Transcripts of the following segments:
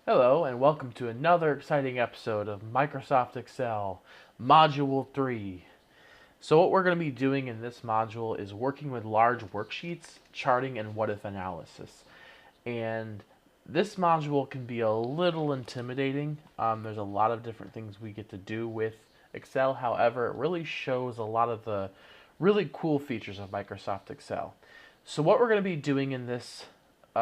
Hello, and welcome to another exciting episode of Microsoft Excel Module 3. So what we're going to be doing in this module is working with large worksheets, charting, and what-if analysis. And this module can be a little intimidating. There's a lot of different things we get to do with Excel. However, it really shows a lot of the really cool features of Microsoft Excel. So what we're going to be doing in this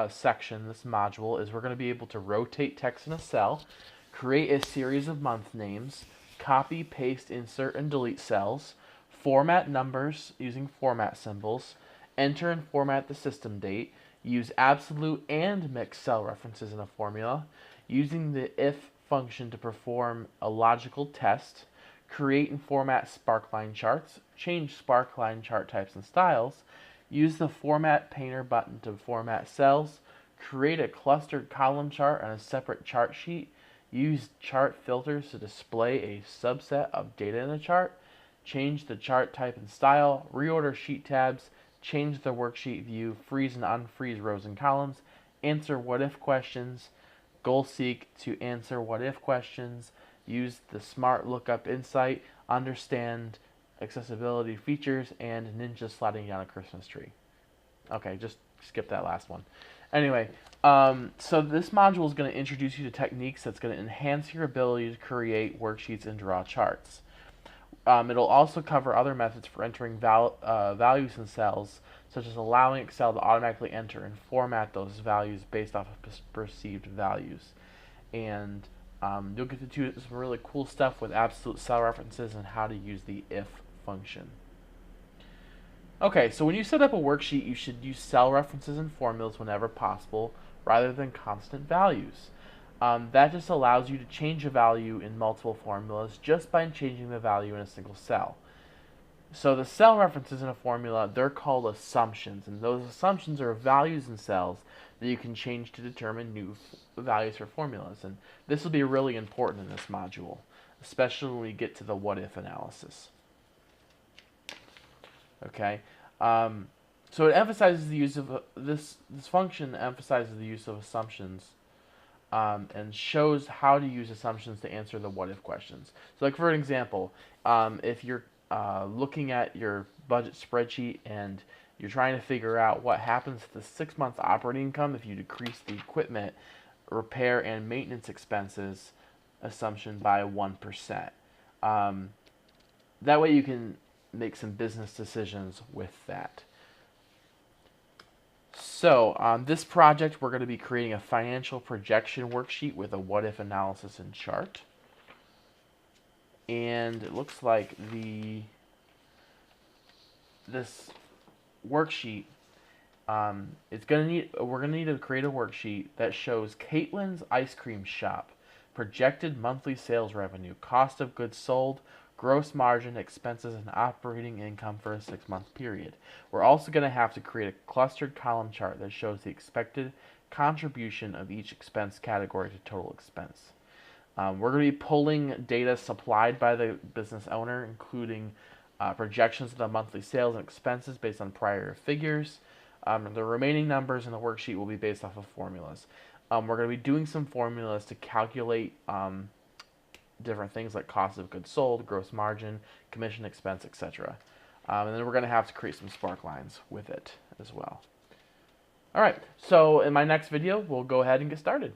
section, this module, is we're going to be able to rotate text in a cell, create a series of month names, copy, paste, insert, and delete cells, format numbers using format symbols, enter and format the system date, use absolute and mixed cell references in a formula, using the if function to perform a logical test, create and format sparkline charts, change sparkline chart types and styles, use the Format Painter button to format cells, create a clustered column chart on a separate chart sheet, use chart filters to display a subset of data in a chart, change the chart type and style, reorder sheet tabs, change the worksheet view, freeze and unfreeze rows and columns, answer what-if questions, goal seek to answer what-if questions, use the Smart Lookup Insight, understand accessibility features, and Ninja sliding down a Christmas tree. Okay, just skip that last one. Anyway, so this module is going to introduce you to techniques that's going to enhance your ability to create worksheets and draw charts. It'll also cover other methods for entering values in cells, such as allowing Excel to automatically enter and format those values based off of perceived values. And you'll get to do some really cool stuff with absolute cell references and how to use the if function. Okay, so when you set up a worksheet, you should use cell references and formulas whenever possible, rather than constant values. That just allows you to change a value in multiple formulas just by changing the value in a single cell. So the cell references in a formula, they're called assumptions, and those assumptions are values in cells that you can change to determine new values for formulas. And this will be really important in this module, especially when we get to the what-if analysis. Okay, so it emphasizes the use of this function emphasizes the use of assumptions, and shows how to use assumptions to answer the what-if questions. So, like for an example, if you're looking at your budget spreadsheet and you're trying to figure out what happens to the 6 months operating income if you decrease the equipment repair and maintenance expenses assumption by 1%. That way you can make some business decisions with that. So on this project, we're going to be creating a financial projection worksheet with a what-if analysis and chart. And it looks like this worksheet we're going to need to create a worksheet that shows Caitlin's Ice Cream Shop, projected monthly sales revenue, cost of goods sold, gross margin, expenses, and operating income for a 6-month period. We're also going to have to create a clustered column chart that shows the expected contribution of each expense category to total expense. We're going to be pulling data supplied by the business owner, including projections of the monthly sales and expenses based on prior figures. The remaining numbers in the worksheet will be based off of formulas. We're going to be doing some formulas to calculate different things like cost of goods sold, gross margin, commission expense, etc. And then we're going to have to create some spark lines with it as well. All right, so in my next video, we'll go ahead and get started.